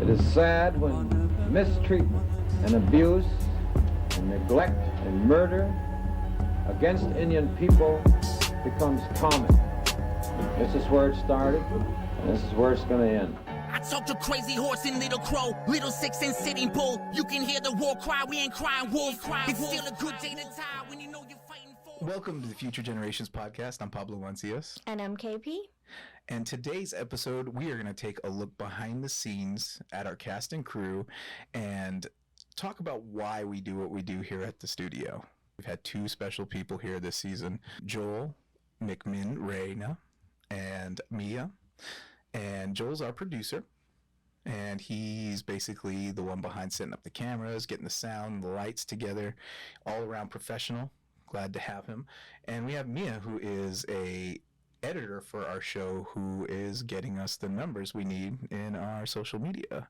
It is sad when mistreatment and abuse and neglect and murder against Indian people becomes common. This is where it started, and this is where it's going to end. I talk to Crazy Horse and Little Crow, Little Six and Sitting Bull. You can hear the war cry, we ain't crying wolf. It's still a good day to die when you know you're fighting for. Welcome to the Future Generations podcast. I'm Pablo Mancias. And I'm KP. And today's episode, we are going to take a look behind the scenes at our cast and crew and talk about why we do what we do here at the studio. We've had two special people here this season, Joel McMinn Reyna and Mia. And Joel's our producer, and he's basically the one behind setting up the cameras, getting the sound, the lights together, all around professional. Glad to have him. And we have Mia, who is a editor for our show, who is getting us the numbers we need in our social media.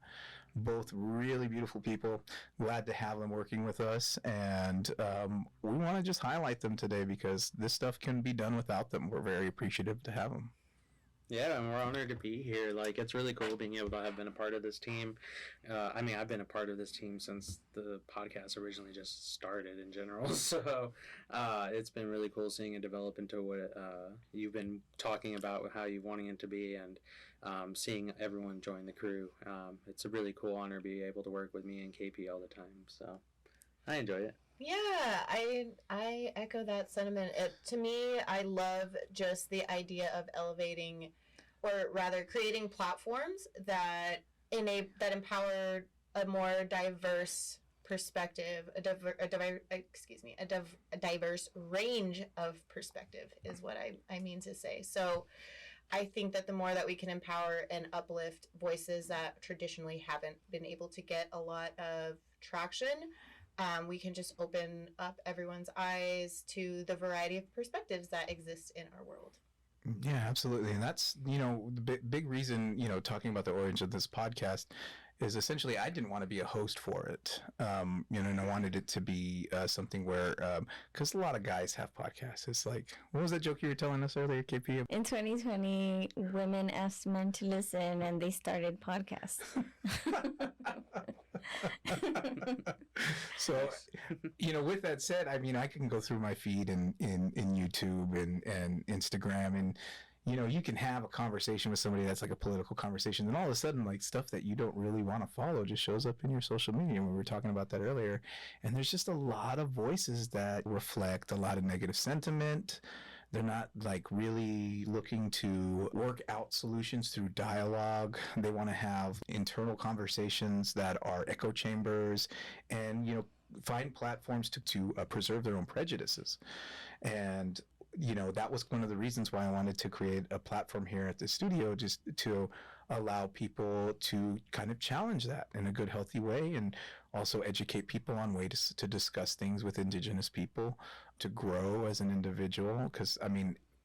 Both really beautiful people. Glad to have them working with us, and we want to just highlight them today because this stuff can be done without them. We're very appreciative to have them. Yeah, and we're honored to be here. Like, it's really cool being able to have been a part of this team. I've been a part of this team since the podcast originally just started in general. So it's been really cool seeing it develop into what you've been talking about, how you wanting it to be, and seeing everyone join the crew. It's a really cool honor to be able to work with me and KP all the time. So I enjoy it. Yeah, I echo that sentiment. To me, I love just the idea of elevating, or rather creating platforms that empower a more diverse perspective, a diverse range of perspective is what I mean to say. So I think that the more that we can empower and uplift voices that traditionally haven't been able to get a lot of traction, we can just open up everyone's eyes to the variety of perspectives that exist in our world. Yeah, absolutely. And that's, the big reason, talking about the origin of this podcast is essentially I didn't want to be a host for it. And I wanted it to be something where, because a lot of guys have podcasts. It's like, what was that joke you were telling us earlier, KP? In 2020, women asked men to listen and they started podcasts. So, with that said, I can go through my feed in YouTube and Instagram, and you can have a conversation with somebody that's like a political conversation, and all of a sudden, like, stuff that you don't really want to follow just shows up in your social media. We were talking about that earlier, and there's just a lot of voices that reflect a lot of negative sentiment. They're not like really looking to work out solutions through dialogue. They want to have internal conversations that are echo chambers and, find platforms to preserve their own prejudices. And, that was one of the reasons why I wanted to create a platform here at the studio, just to allow people to kind of challenge that in a good, healthy way, and also educate people on ways to discuss things with Indigenous people, to grow as an individual. Because,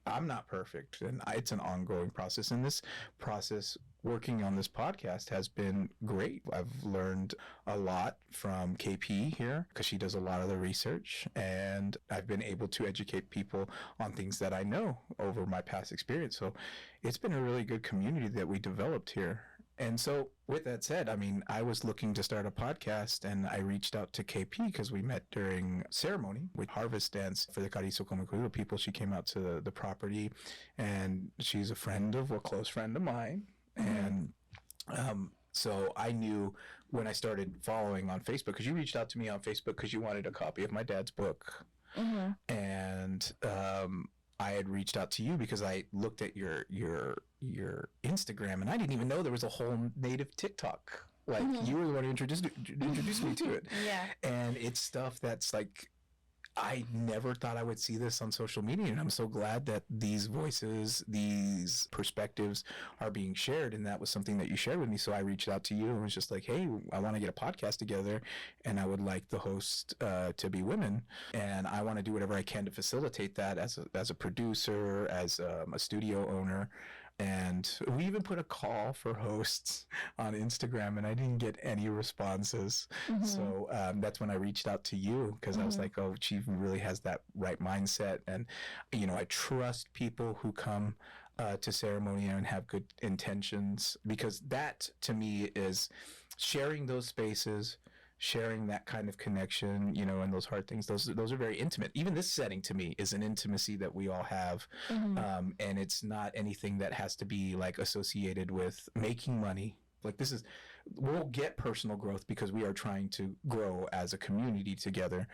I'm not perfect, and it's an ongoing process. And this process, working on this podcast, has been great. I've learned a lot from KP here because she does a lot of the research, and I've been able to educate people on things that I know over my past experience. So it's been a really good community that we developed here. And so with that said, I was looking to start a podcast, and I reached out to KP because we met during ceremony with harvest dance for the Carizo Comecrudo people. She came out to the property, and she's a close friend of mine. And so I knew when I started following on Facebook, because you reached out to me on Facebook because you wanted a copy of my dad's book. Mm-hmm. And I had reached out to you because I looked at your Instagram, and I didn't even know there was a whole native TikTok. Like, mm-hmm. You were the one who introduced me to it. Yeah. And it's stuff that's like, I never thought I would see this on social media, and I'm so glad that these voices, these perspectives are being shared, and that was something that you shared with me. So I reached out to you and was just like, hey, I want to get a podcast together, and I would like the host to be women, and I want to do whatever I can to facilitate that as a producer, as a studio owner. And we even put a call for hosts on Instagram, and I didn't get any responses. Mm-hmm. So that's when I reached out to you, because I was like, oh, she really has that right mindset. And, I trust people who come to ceremony and have good intentions, because that to me is sharing those spaces, sharing that kind of connection, and those hard things. Those are very intimate. Even this setting to me is an intimacy that we all have, and it's not anything that has to be like associated with making money. Like we'll get personal growth because we are trying to grow as a community together,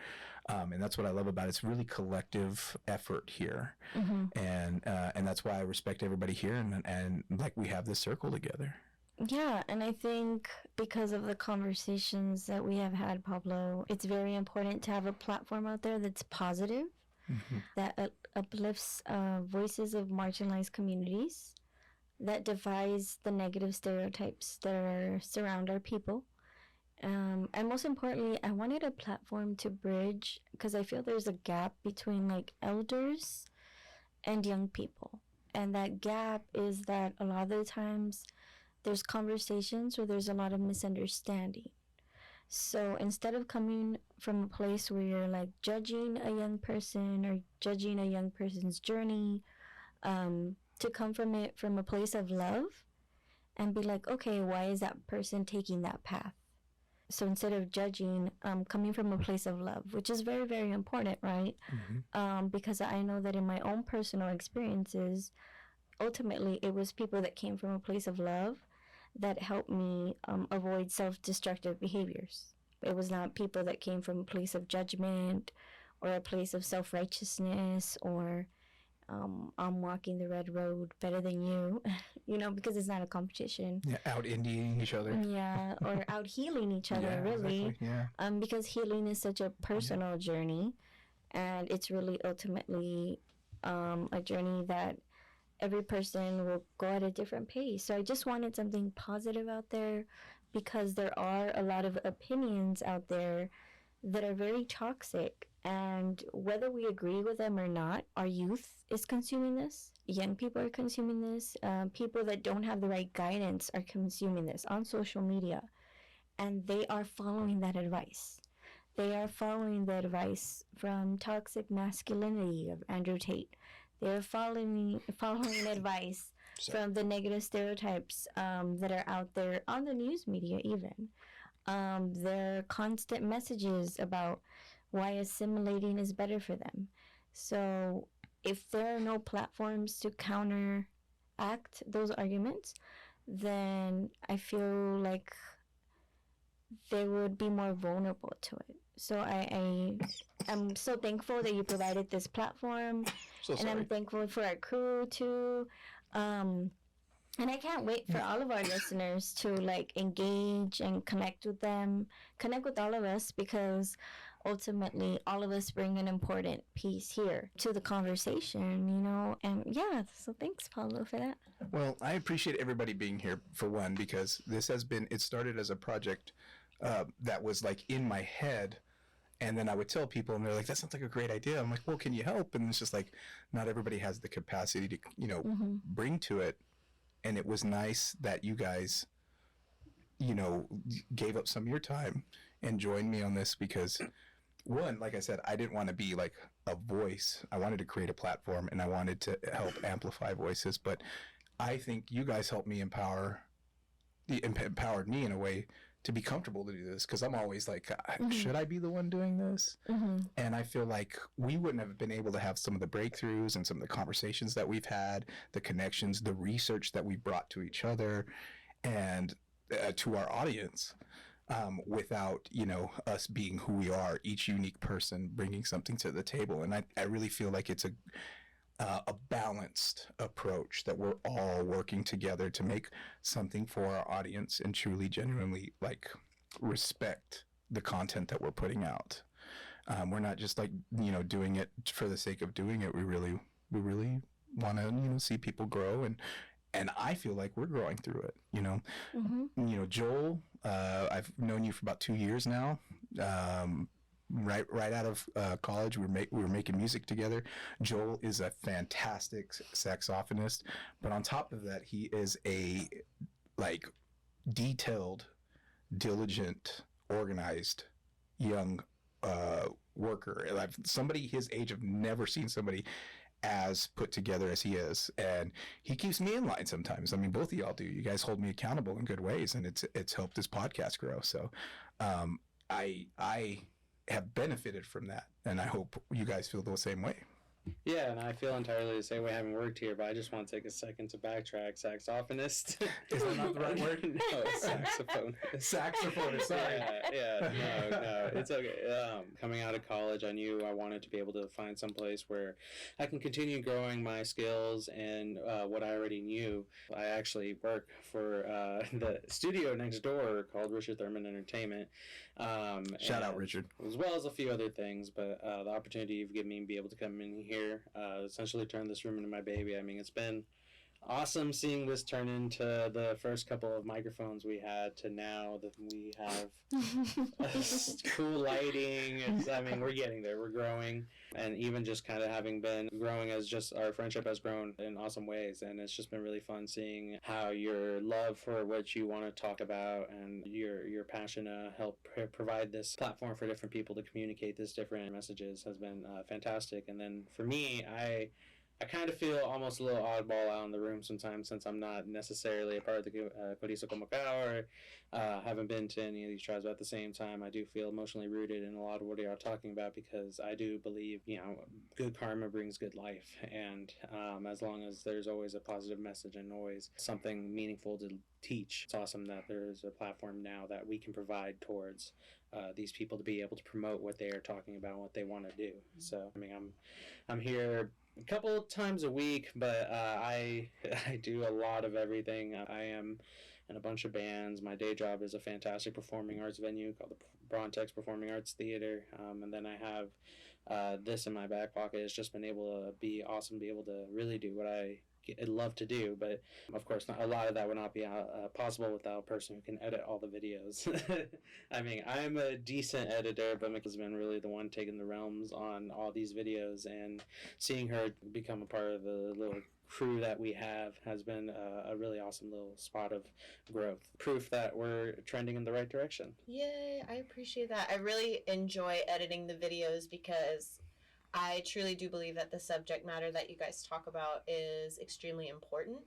and that's what I love about it. It's really collective effort here, and that's why I respect everybody here, and like we have this circle together. Yeah, and I think because of the conversations that we have had, Pablo, it's very important to have a platform out there that's positive, that uplifts voices of marginalized communities, that defies the negative stereotypes that surround our people. And most importantly, I wanted a platform to bridge, because I feel there's a gap between like elders and young people. And that gap is that a lot of the times there's conversations where there's a lot of misunderstanding. So instead of coming from a place where you're like judging a young person or judging a young person's journey, to come from it from a place of love and be like, okay, why is that person taking that path? So instead of judging, coming from a place of love, which is very, very important, right? Because I know that in my own personal experiences, ultimately it was people that came from a place of love that helped me avoid self-destructive behaviors. It was not people that came from a place of judgment or a place of self-righteousness or I'm walking the red road better than you, because it's not a competition. Yeah, out Indiaing each other. Yeah, or out healing each other, really. Exactly, yeah. Because healing is such a personal journey, and it's really ultimately a journey that every person will go at a different pace. So I just wanted something positive out there, because there are a lot of opinions out there that are very toxic. And whether we agree with them or not, our youth is consuming this. Young people are consuming this. People that don't have the right guidance are consuming this on social media. And they are following that advice. They are following the advice from Toxic Masculinity of Andrew Tate. They're following advice from the negative stereotypes that are out there on the news media even. Their constant messages about why assimilating is better for them. So if there are no platforms to counteract those arguments, then I feel like they would be more vulnerable to it. So I'm so thankful that you provided this platform, and I'm thankful for our crew too. And I can't wait for all of our listeners to like engage and connect with all of us, because ultimately all of us bring an important piece here to the conversation, and so thanks, Pablo, for that. Well, I appreciate everybody being here, for one, because it started as a project that was like in my head, and then I would tell people and they're like, that sounds like a great idea. I'm like, well, can you help? And it's just like, not everybody has the capacity to, bring to it. And it was nice that you guys, gave up some of your time and joined me on this, because one, like I said, I didn't want to be like a voice. I wanted to create a platform and I wanted to help amplify voices. But I think you guys helped me empowered me in a way to be comfortable to do this, because I'm always like, should I be the one doing this? And I feel like we wouldn't have been able to have some of the breakthroughs and some of the conversations that we've had, the connections, the research that we brought to each other and to our audience, without, us being who we are, each unique person bringing something to the table. And I really feel like it's a balanced approach, that we're all working together to make something for our audience and truly, genuinely like respect the content that we're putting out. We're not just like, doing it for the sake of doing it. We really want to, see people grow, and I feel like we're growing through it, Joel, I've known you for about 2 years now. Right out of college, we were making music together. Joel is a fantastic saxophonist, but on top of that, he is a detailed, diligent, organized young worker. Somebody his age, I've never seen somebody as put together as he is, and he keeps me in line sometimes. I mean, both of y'all do. You guys hold me accountable in good ways, and it's helped this podcast grow. So I have benefited from that, and I hope you guys feel the same way. Yeah, and I feel entirely the same way having worked here, but I just want to take a second to backtrack. Saxophonist. Is that not the right word? No, saxophonist. Saxophonist, sorry. No, it's okay. Coming out of college, I knew I wanted to be able to find some place where I can continue growing my skills and what I already knew. I actually work for the studio next door called Richard Thurman Entertainment. Shout out, Richard. As well as a few other things, but the opportunity you've given me to be able to come in here, essentially turn this room into my baby. I mean, it's been awesome seeing this turn into the first couple of microphones we had to now that we have cool lighting. I mean, we're getting there. We're growing. And even just kind of having been growing as just our friendship has grown in awesome ways. And it's just been really fun seeing how your love for what you want to talk about and your passion to help provide this platform for different people to communicate these different messages has been fantastic. And then for me, I kind of feel almost a little oddball out in the room sometimes since I'm not necessarily a part of the Corizo Comacao or haven't been to any of these tribes. But at the same time, I do feel emotionally rooted in a lot of what they are talking about because I do believe, good karma brings good life. And as long as there's always a positive message and always something meaningful to teach, it's awesome that there's a platform now that we can provide towards these people to be able to promote what they are talking about and what they want to do. So, I mean, I'm here a couple of times a week, but I do a lot of everything. I am in a bunch of bands. My day job is a fantastic performing arts venue called the Brontex Performing Arts Theater, and then I have this in my back pocket. It's just been able to be awesome, be able to really do what I love to do, but of course a lot of that would not be possible without a person who can edit all the videos. I mean, I'm a decent editor, but Mick has been really the one taking the realms on all these videos, and seeing her become a part of the little crew that we have has been a really awesome little spot of growth. Proof that we're trending in the right direction. Yay, I appreciate that. I really enjoy editing the videos because I truly do believe that the subject matter that you guys talk about is extremely important.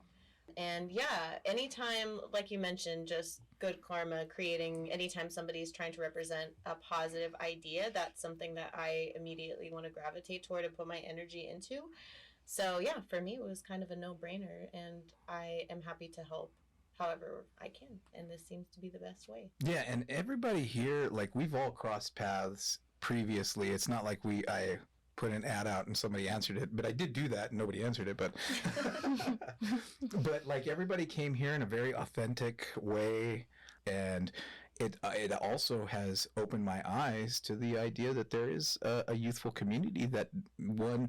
And yeah, anytime, like you mentioned, just good karma, creating, anytime somebody's trying to represent a positive idea, that's something that I immediately want to gravitate toward and put my energy into. So yeah, for me, it was kind of a no-brainer, and I am happy to help however I can. And this seems to be the best way. Yeah, and everybody here, like, we've all crossed paths previously. It's not like I put an ad out and somebody answered it, but I did do that and nobody answered it, but but like everybody came here in a very authentic way, and it also has opened my eyes to the idea that there is a youthful community that one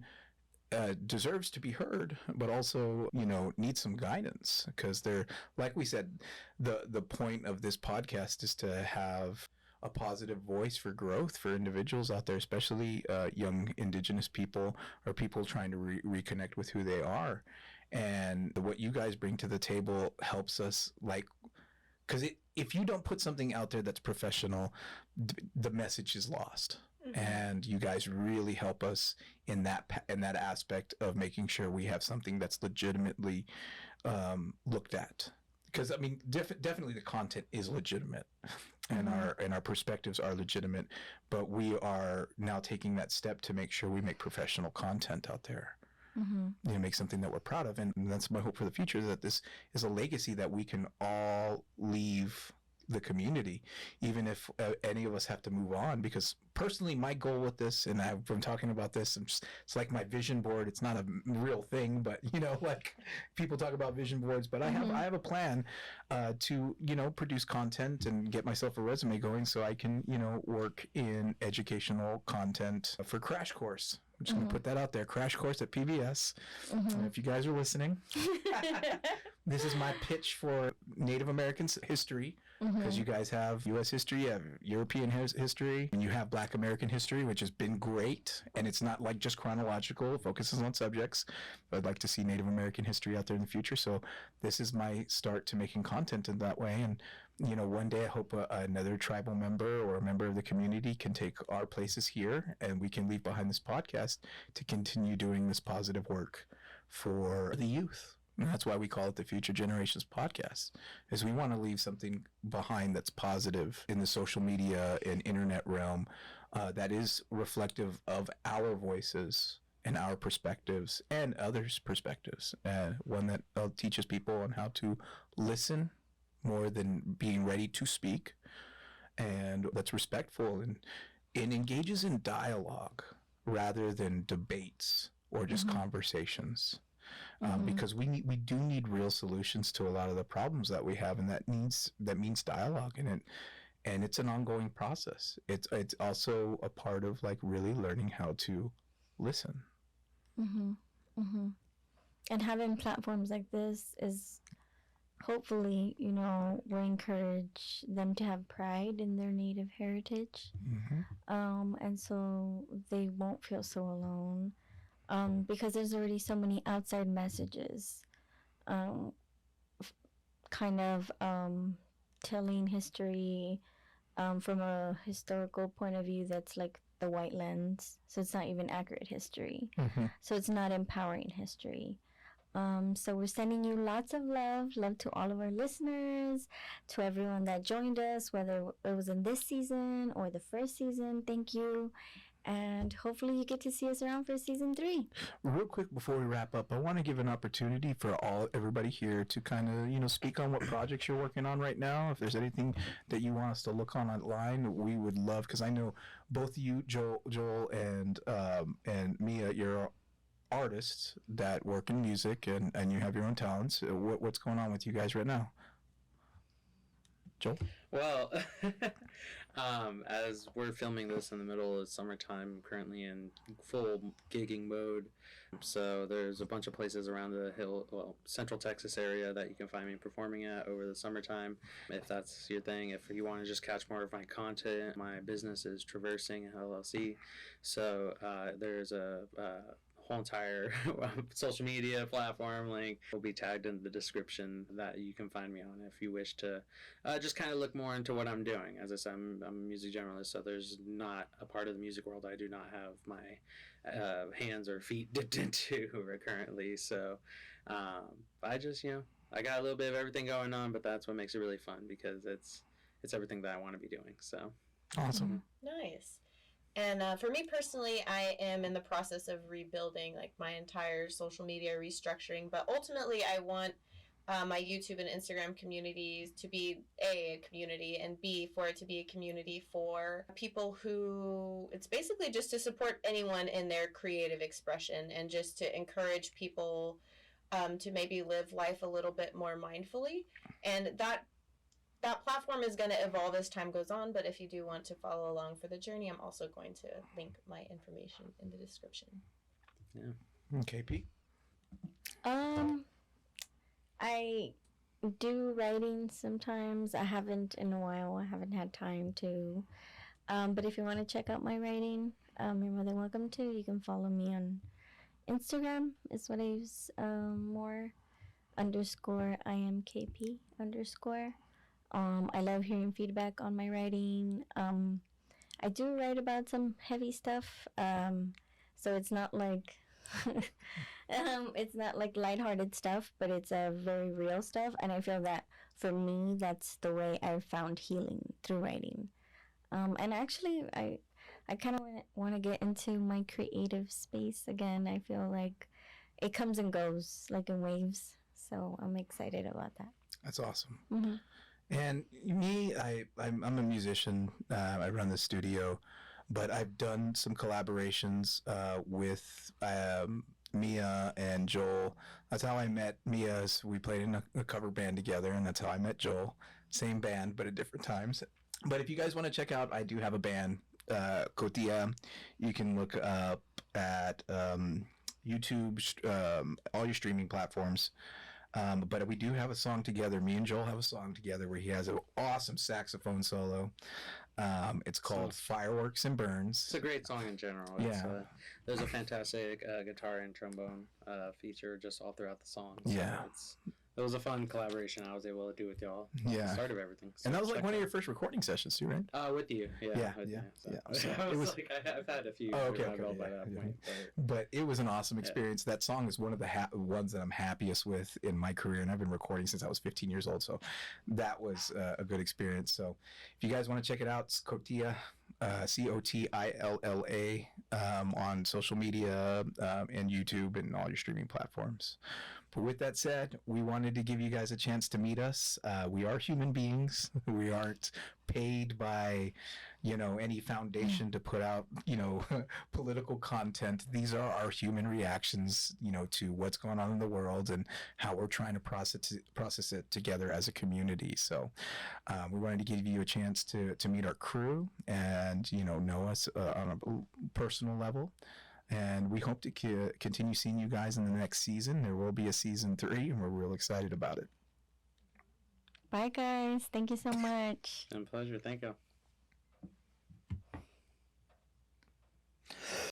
deserves to be heard, but also, needs some guidance, because they're, like we said, the point of this podcast is to have a positive voice for growth for individuals out there, especially young Indigenous people or people trying to reconnect with who they are. And what you guys bring to the table helps us, because if you don't put something out there that's professional, the message is lost. Mm-hmm. And you guys really help us in that aspect of making sure we have something that's legitimately looked at. Because I mean, definitely the content is legitimate, and our perspectives are legitimate, but we are now taking that step to make sure we make professional content out there. Mm-hmm. Make something that we're proud of, and that's my hope for the future. That this is a legacy that we can all leave the community, even if any of us have to move on. Because personally, my goal with this, and I've been talking about this, it's like my vision board. It's not a real thing, but like people talk about vision boards, but I have a plan to produce content and get myself a resume going so I can work in educational content for Crash Course. I'm just going to put that out there. Crash Course at PBS. If you guys are listening, this is my pitch for Native American history, because you guys have U.S. history, you have European history, and you have Black American history, which has been great. And it's not like just chronological. It focuses on subjects. I'd like to see Native American history out there in the future. So this is my start to making content in that way. And one day I hope another tribal member or a member of the community can take our places here, and we can leave behind this podcast to continue doing this positive work for the youth. And that's why we call it the Future Generations Podcast, is we want to leave something behind that's positive in the social media and internet realm, that is reflective of our voices and our perspectives and others' perspectives. One that teaches people on how to listen more than being ready to speak, and that's respectful and engages in dialogue rather than debates or just conversations. Because we do need real solutions to a lot of the problems that we have, and that means dialogue in it. And it's an ongoing process. It's also a part of like really learning how to listen. And having platforms like this is hopefully, will encourage them to have pride in their native heritage. And so they won't feel so alone. Because there's already so many outside messages, telling history from a historical point of view that's like the white lens. So it's not even accurate history. So it's not empowering history. So we're sending you lots of love to all of our listeners, to everyone that joined us, whether it was in this season or the first season. Thank you. And hopefully you get to see us around for season 3. Real quick before we wrap up, I want to give an opportunity for everybody here to kind of, speak on what projects you're working on right now. If there's anything that you want us to look on online, we would love, because I know both you, Joel and Mia, you're artists that work in music and you have your own talents. What's going on with you guys right now? Joel? Well, as we're filming this in the middle of summertime, I'm currently in full gigging mode. So there's a bunch of places around the Central Texas area that you can find me performing at over the summertime. If that's your thing, if you want to just catch more of my content, my business is Traversing LLC. So there's a whole entire social media platform link will be tagged in the description that you can find me on if you wish to just kind of look more into what I'm doing. As I said, I'm a music generalist, so there's not a part of the music world I do not have my hands or feet dipped into currently. So I just, I got a little bit of everything going on, but that's what makes it really fun, because it's everything that I want to be doing. So awesome. Nice. And for me personally, I am in the process of rebuilding like my entire social media restructuring. But ultimately, I want my YouTube and Instagram communities to be a community, and B, for it to be a community for people who, it's basically just to support anyone in their creative expression, and just to encourage people to maybe live life a little bit more mindfully. And that platform is going to evolve as time goes on, but if you do want to follow along for the journey, I'm also going to link my information in the description. Yeah. Okay, Pete? I do writing sometimes. I haven't in a while. I haven't had time to. But if you want to check out my writing, you're more than welcome to. You can follow me on Instagram, is what I use more, _IMKP_. I love hearing feedback on my writing. I do write about some heavy stuff, so it's not like it's not like lighthearted stuff, but it's very real stuff. And I feel that for me, that's the way I found healing, through writing. And actually, I kind of want to get into my creative space again. I feel like it comes and goes like in waves, so I'm excited about that. That's awesome. And me, I'm a musician. I run the studio, but I've done some collaborations with Mia and Joel. That's how I met Mia. We played in a cover band together, and that's how I met Joel. Same band, but at different times. But if you guys want to check out, I do have a band, Cotia. You can look up at YouTube, all your streaming platforms. But we do have a song together. Me and Joel have a song together where he has an awesome saxophone solo. It's called Fireworks and Burns. It's a great song in general. There's a fantastic guitar and trombone feature just all throughout the song. So it was a fun collaboration I was able to do with y'all. Yeah. At the start of everything. So And that was like check one of it your first recording sessions too, right? out. With you. Yeah, with yeah, you, yeah. So. So I it was was- like, I've had a few. Oh, okay, under my belt by yeah, that yeah. point. But it was an awesome experience. That song is one of the ones that I'm happiest with in my career, and I've been recording since I was 15 years old. So that was a good experience. So if you guys want to check it out, it's Cotilla, Cotilla, on social media and YouTube and all your streaming platforms. But with that said, we wanted to give you guys a chance to meet us. We are human beings. We aren't paid by, any foundation to put out, political content. These are our human reactions, to what's going on in the world and how we're trying to process it together as a community. So we wanted to give you a chance to meet our crew and, know us on a personal level. And we hope to continue seeing you guys in the next season. There will be a season 3, and we're real excited about it. Bye, guys. Thank you so much. And pleasure. Thank you.